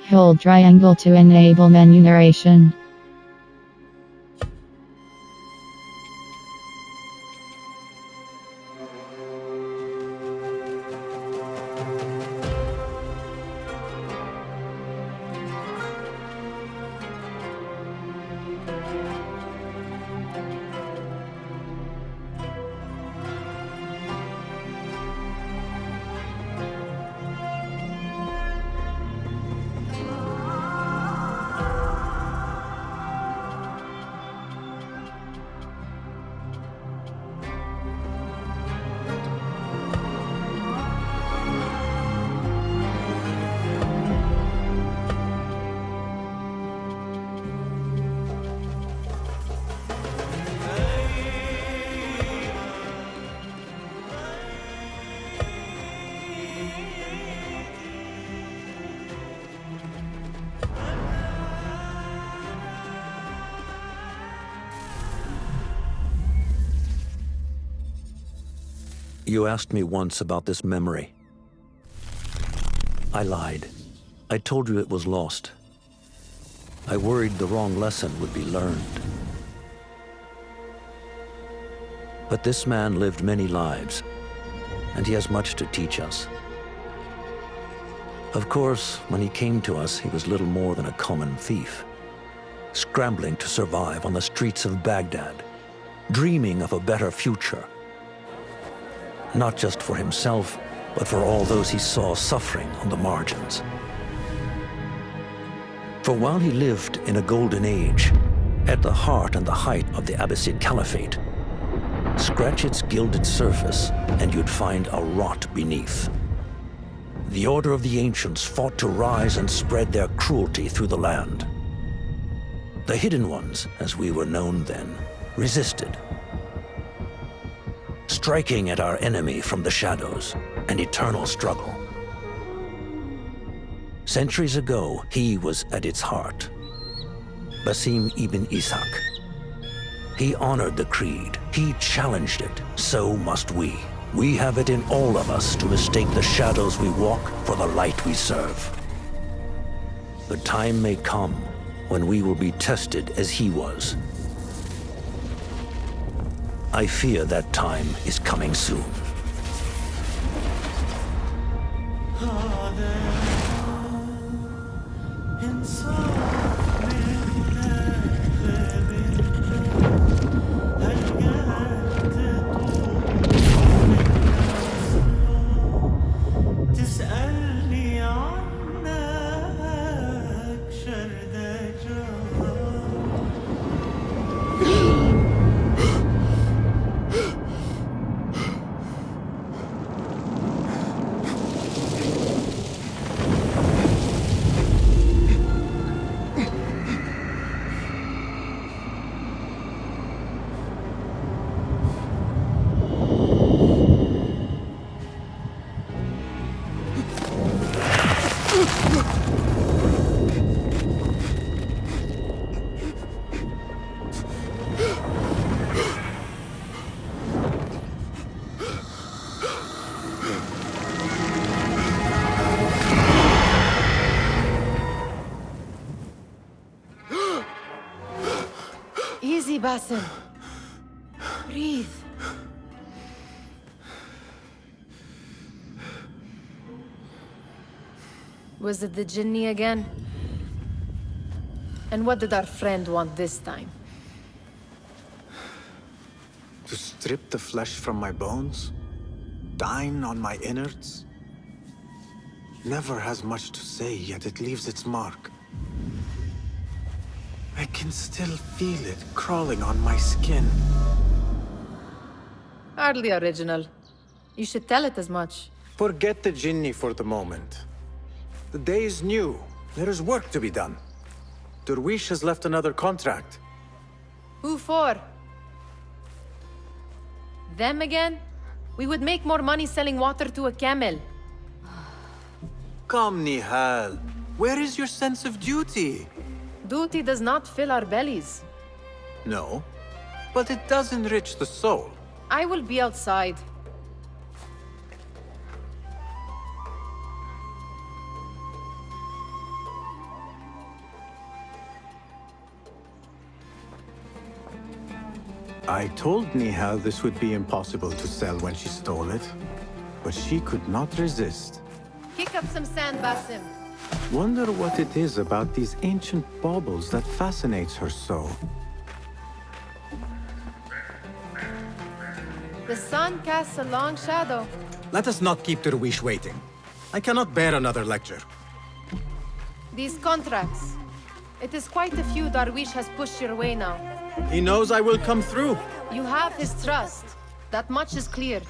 Hold triangle to enable menu narration. You asked me once about this memory. I lied. I told you it was lost. I worried the wrong lesson would be learned. But this man lived many lives, and he has much to teach us. Of course, when he came to us, he was little more than a common thief, scrambling to survive on the streets of Baghdad, dreaming of a better future. Not just for himself, but for all those he saw suffering on the margins. For while he lived in a golden age, at the heart and the height of the Abbasid Caliphate, scratch its gilded surface and you'd find a rot beneath. The Order of the Ancients fought to rise and spread their cruelty through the land. The Hidden Ones, as we were known then, resisted, striking at our enemy from the shadows, an eternal struggle. Centuries ago, he was at its heart, Basim ibn Ishaq. He honored the creed, he challenged it, so must we. We have it in all of us to mistake the shadows we walk for the light we serve. The time may come when we will be tested as he was. I fear that time is coming soon. Easy, Basim. Breathe. Was it the Jinni again? And what did our friend want this time? To strip the flesh from my bones? Dine on my innards? Never has much to say, yet it leaves its mark. I can still feel it crawling on my skin. Hardly original. You should tell it as much. Forget the Jinni for the moment. The day is new. There is work to be done. Derwish has left another contract. Who for? Them again? We would make more money selling water to a camel. Come, Nihal. Where is your sense of duty? Duty does not fill our bellies. No, but it does enrich the soul. I will be outside. I told Nihal this would be impossible to sell when she stole it, but she could not resist. Kick up some sand, Basim. Wonder what it is about these ancient baubles that fascinates her so. The sun casts a long shadow. Let us not keep Derwish waiting. I cannot bear another lecture. These contracts. It is quite a few Darwish has pushed your way now. He knows I will come through. You have his trust. That much is clear.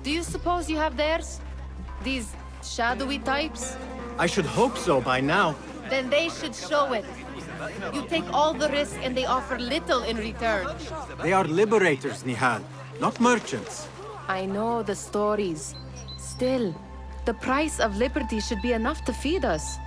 Do you suppose you have theirs? These shadowy types? I should hope so by now. Then they should show it. You take all the risk and they offer little in return. They are liberators, Nihal, not merchants. I know the stories. Still, the price of liberty should be enough to feed us.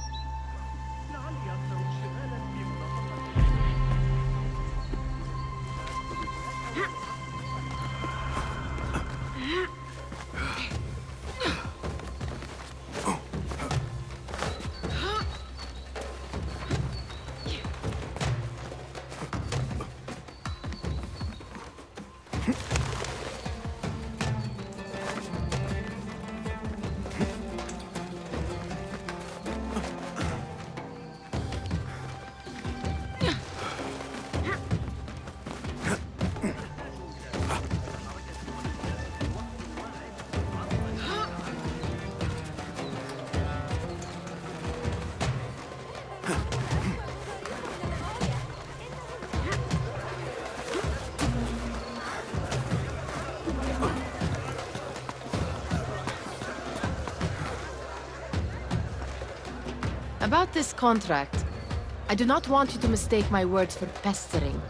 About this contract, I do not want you to mistake my words for pestering.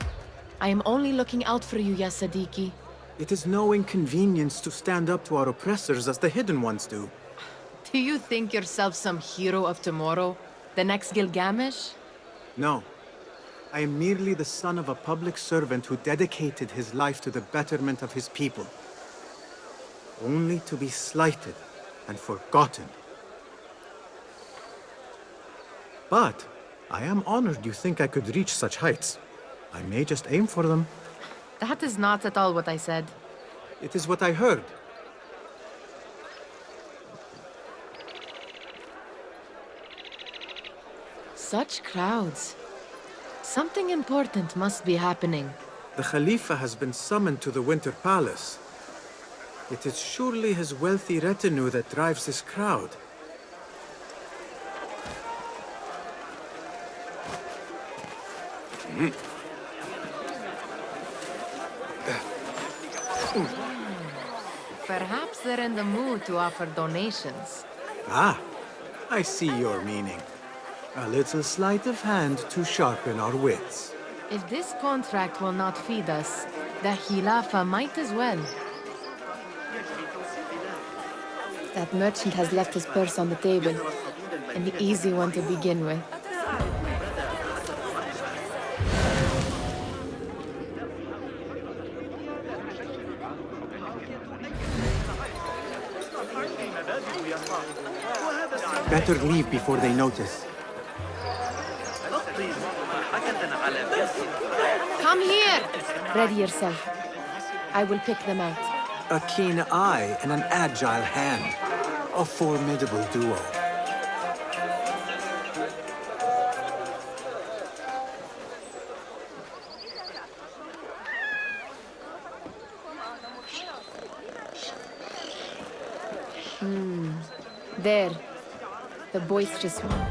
I am only looking out for you, ya Sadiki. It is no inconvenience to stand up to our oppressors as the Hidden Ones do. Do you think yourself some hero of tomorrow? The next Gilgamesh? No. I am merely the son of a public servant who dedicated his life to the betterment of his people. Only to be slighted and forgotten. But I am honored you think I could reach such heights. I may just aim for them. That is not at all what I said. It is what I heard. Such crowds. Something important must be happening. The Khalifa has been summoned to the Winter Palace. It is surely his wealthy retinue that drives this crowd. Perhaps they're in the mood to offer donations. Ah, I see your meaning. A little sleight of hand to sharpen our wits. If this contract will not feed us, the Khilafa might as well. That merchant has left his purse on the table. An easy one to begin with. Better leave before they notice. Come here! Ready yourself. I will pick them out. A keen eye and an agile hand. A formidable duo. There. The boisterous one.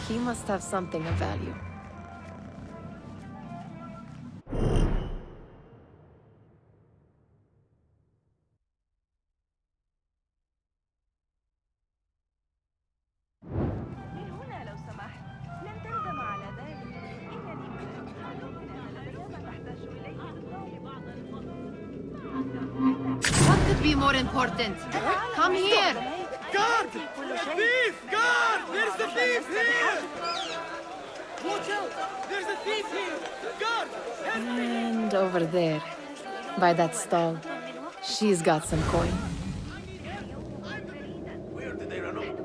He must have something of value. What could be more important? Come here! Guard! A thief! Guard! There's a thief here! Watch out! There's a thief here! Guard! And over there, by that stall, she's got some coin. Where did they run off?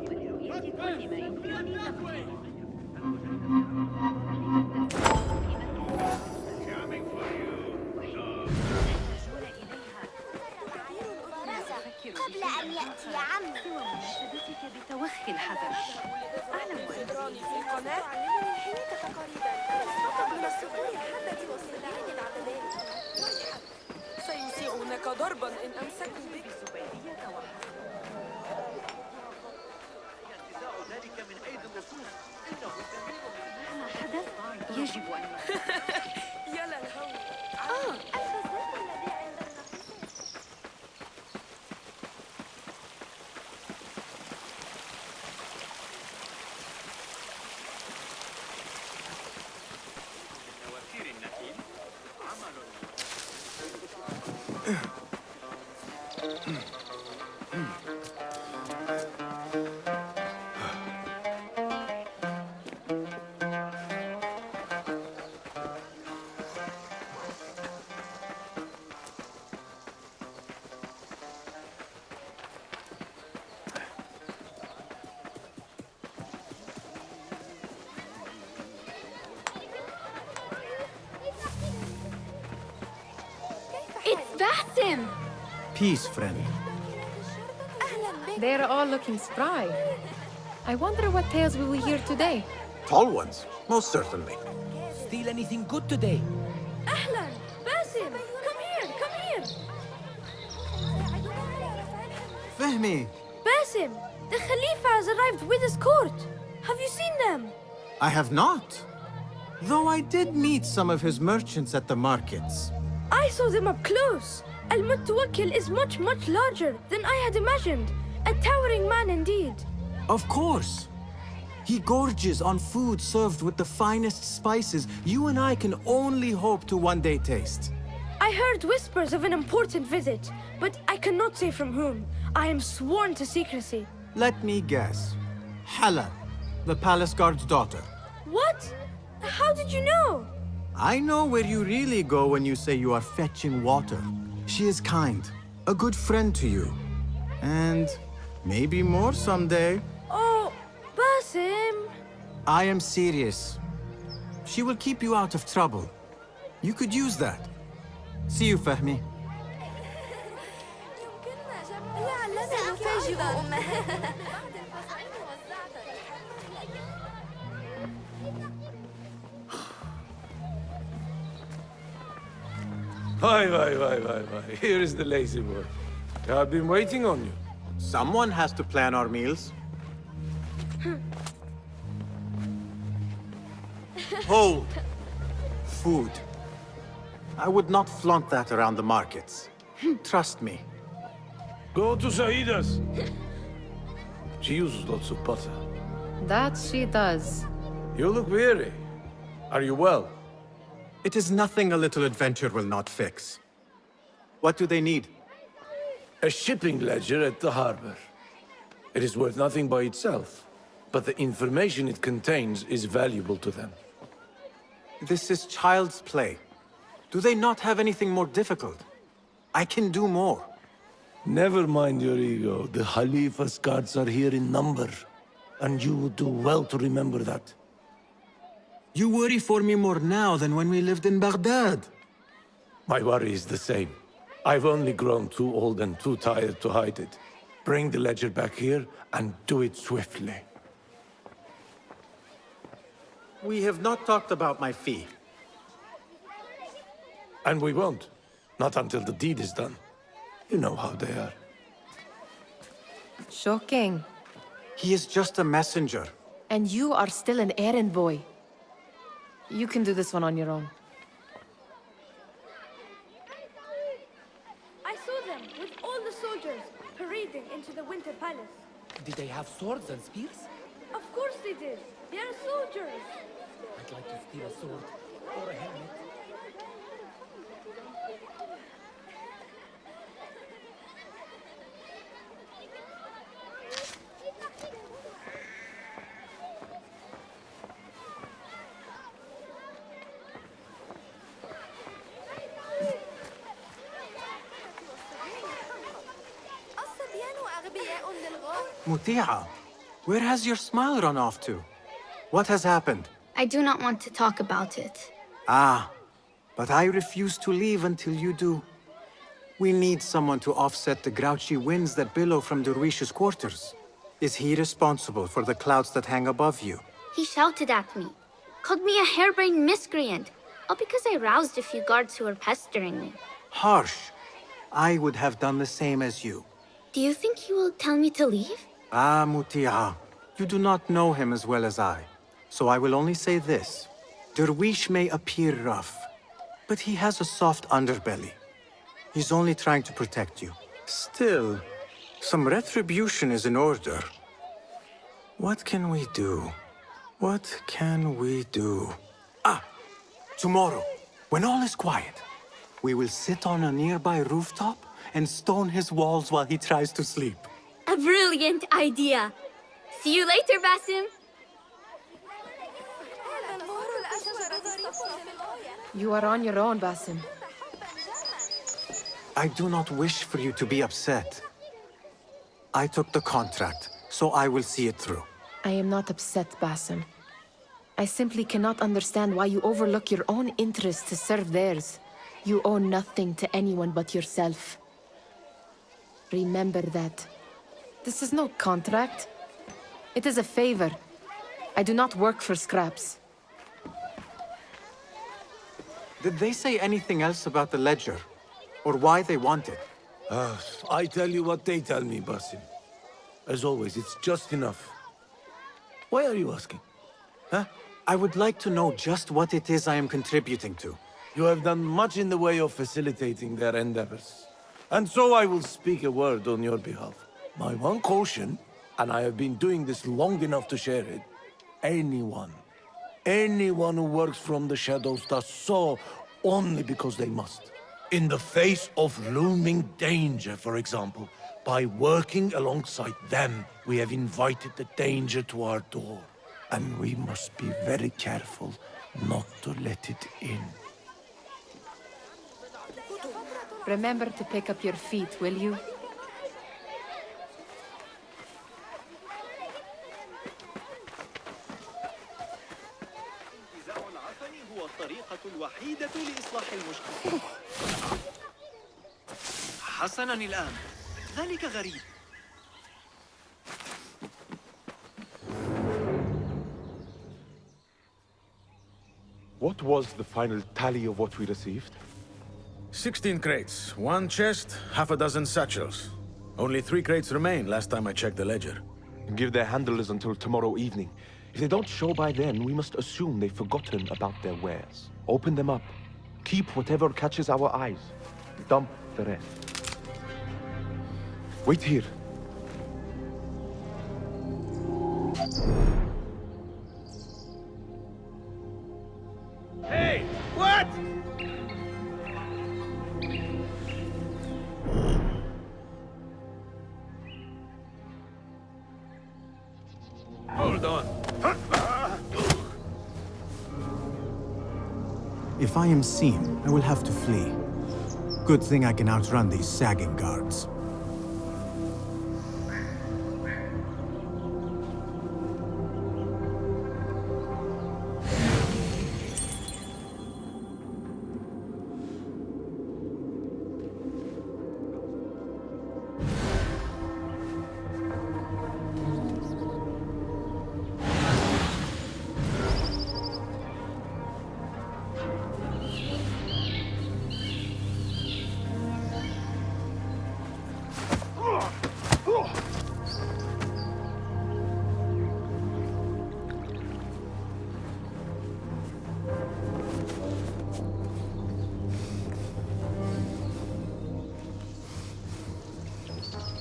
قبل أن يأتي عمي مناشدتك بتوخي الحذر. أعلم إجراني في القناة علمني حينك تقريبا أصبت من السطور الحادة والصناعي العملين سيسيئونك ضربا إن أمسكوا بك الزبيدية وحسب. ذلك من أيدي اللصوص إنه مهما حدث يجب أن يا للهول الخزان الذي عند النفس It's Basim! Peace, friend. They're all looking spry. I wonder what tales we will hear today. Tall ones, most certainly. Steal anything good today? أهلا باسم come here Fehmi, Basim, the Khalifa has arrived with his court. Have you seen them? I have not. Though I did meet some of his merchants at the markets. I saw them up close. Al-Mutawakkil is much larger than I had imagined. A towering man indeed. Of course. He gorges on food served with the finest spices you and I can only hope to one day taste. I heard whispers of an important visit, but I cannot say from whom. I am sworn to secrecy. Let me guess. Hala, the palace guard's daughter. What? How did you know? I know where you really go when you say you are fetching water. She is kind, a good friend to you. And maybe more someday. Oh, Basim. I am serious. She will keep you out of trouble. You could use that. See you, Fahmi. Hi. Here is the lazy boy. I've been waiting on you. Someone has to plan our meals. Hold. Food. I would not flaunt that around the markets. Trust me. Go to Saida's. She uses lots of butter. That she does. You look weary. Are you well? It is nothing a little adventure will not fix. What do they need? A shipping ledger at the harbor. It is worth nothing by itself, but the information it contains is valuable to them. This is child's play. Do they not have anything more difficult? I can do more. Never mind your ego. The Khalifa's guards are here in number, and you would do well to remember that. You worry for me more now than when we lived in Baghdad. My worry is the same. I've only grown too old and too tired to hide it. Bring the ledger back here, and do it swiftly. We have not talked about my fee. And we won't. Not until the deed is done. You know how they are. Shocking. He is just a messenger. And you are still an errand boy. You can do this one on your own. I saw them with all the soldiers parading into the Winter Palace. Did they have swords and spears? Of course they did. They are soldiers. I'd like to steal a sword or a helmet. Mutia, where has your smile run off to? What has happened? I do not want to talk about it. Ah, but I refuse to leave until you do. We need someone to offset the grouchy winds that billow from Derwish's quarters. Is he responsible for the clouds that hang above you? He shouted at me, called me a harebrained miscreant, all because I roused a few guards who were pestering me. Harsh. I would have done the same as you. Do you think he will tell me to leave? Ah, Mutia, you do not know him as well as I. So I will only say this. Derwish may appear rough, but he has a soft underbelly. He's only trying to protect you. Still, some retribution is in order. What can we do? What can we do? Ah! Tomorrow, when all is quiet, we will sit on a nearby rooftop and stone his walls while he tries to sleep. A brilliant idea. See you later, Basim. You are on your own, Basim. I do not wish for you to be upset. I took the contract, so I will see it through. I am not upset, Basim. I simply cannot understand why you overlook your own interests to serve theirs. You owe nothing to anyone but yourself. Remember that. This is no contract. It is a favor. I do not work for scraps. Did they say anything else about the ledger? Or why they want it? I tell you what they tell me, Basim. As always, it's just enough. Why are you asking? Huh? I would like to know just what it is I am contributing to. You have done much in the way of facilitating their endeavors. And so I will speak a word on your behalf. My one caution, and I have been doing this long enough to share it, anyone who works from the shadows does so only because they must. In the face of looming danger, for example, by working alongside them, we have invited the danger to our door. And we must be very careful not to let it in. Remember to pick up your feet, will you? حسناً الآن. ذلك غريب. What was the final tally of what we received? 16 crates, 1 chest, half a dozen satchels. Only 3 crates remain last time I checked the ledger. Give their handlers until tomorrow evening. If they don't show by then, we must assume they've forgotten about their wares. Open them up. Keep whatever catches our eyes. Dump the rest. Wait here. Hey! What? Hold on. If I am seen, I will have to flee. Good thing I can outrun these sagging guards.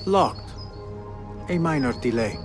Locked. A minor delay.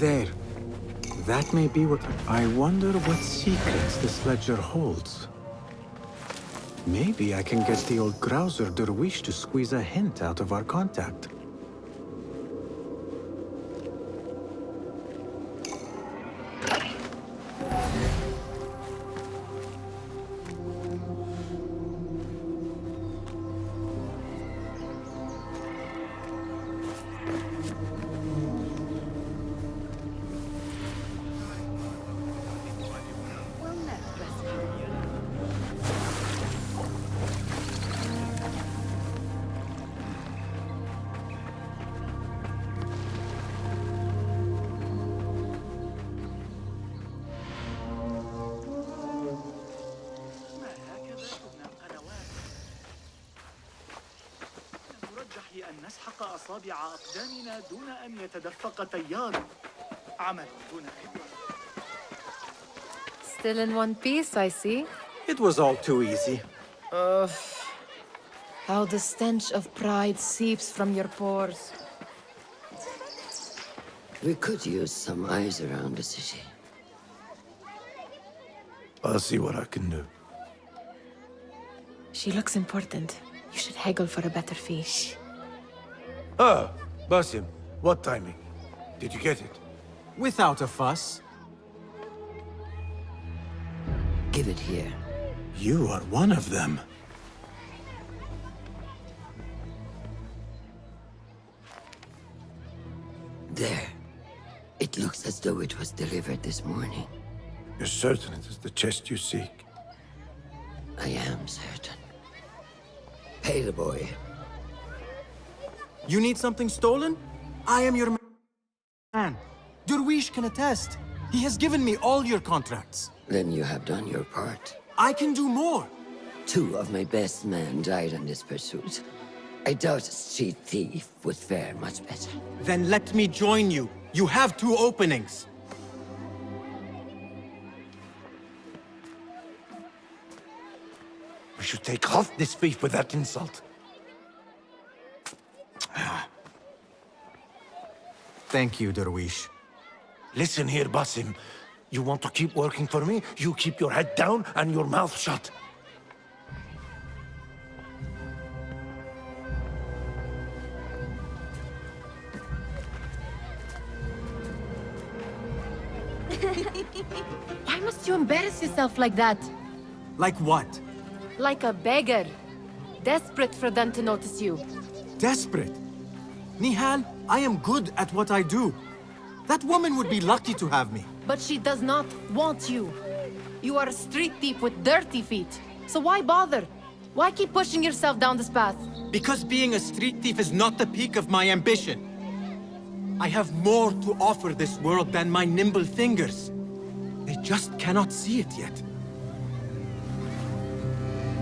There. That may be what... I wonder what secrets this ledger holds. Maybe I can get the old grouser Derwish to squeeze a hint out of our contact. أن نسحق أصابع أقدامنا دون أن يتدفق تيار. عمل دون خبرة. Still in one piece, I see. It was all too easy. How the stench of pride seeps from your pores. We could use some eyes around the city. I'll see what I can do. She looks important. You should haggle for a better fee. Ah, Basim, what timing? Did you get it? Without a fuss. Give it here. You are one of them. There. It looks as though it was delivered this morning. You're certain it is the chest you seek? I am certain. Pay the boy. You need something stolen? I am your man. Derwish can attest. He has given me all your contracts. Then you have done your part. I can do more. 2 of my best men died in this pursuit. I doubt a street thief would fare much better. Then let me join you. You have 2 openings. We should take off this thief with that insult. Thank you, Derwish. Listen here, Basim. You want to keep working for me? You keep your head down and your mouth shut. Why must you embarrass yourself like that? Like what? Like a beggar. Desperate for them to notice you. Desperate? Nihal, I am good at what I do. That woman would be lucky to have me. But she does not want you. You are a street thief with dirty feet. So why bother? Why keep pushing yourself down this path? Because being a street thief is not the peak of my ambition. I have more to offer this world than my nimble fingers. They just cannot see it yet.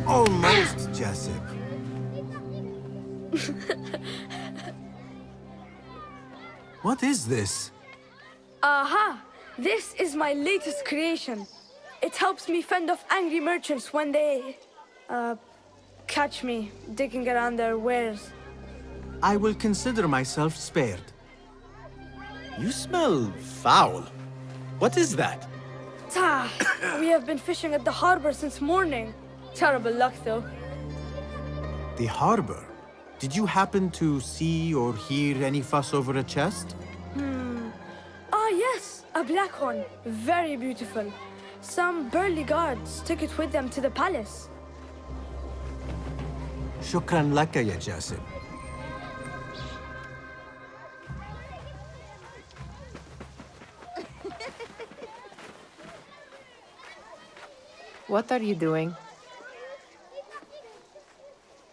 Almost, Jessup. What is this? Aha! This is my latest creation. It helps me fend off angry merchants when they... catch me digging around their wares. I will consider myself spared. You smell foul. What is that? Tah! We have been fishing at the harbor since morning. Terrible luck, though. The harbor? Did you happen to see or hear any fuss over a chest? Ah, yes! A black one. Very beautiful. Some burly guards took it with them to the palace. Shukran laka, ya Jasib. What are you doing?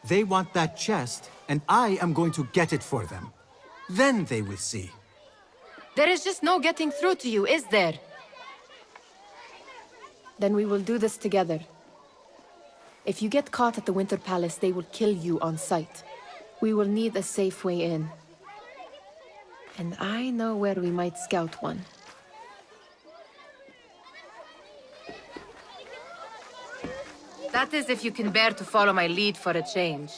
They want that chest, and I am going to get it for them. Then they will see. There is just no getting through to you, is there? Then we will do this together. If you get caught at the Winter Palace, they will kill you on sight. We will need a safe way in. And I know where we might scout one. That is if you can bear to follow my lead for a change.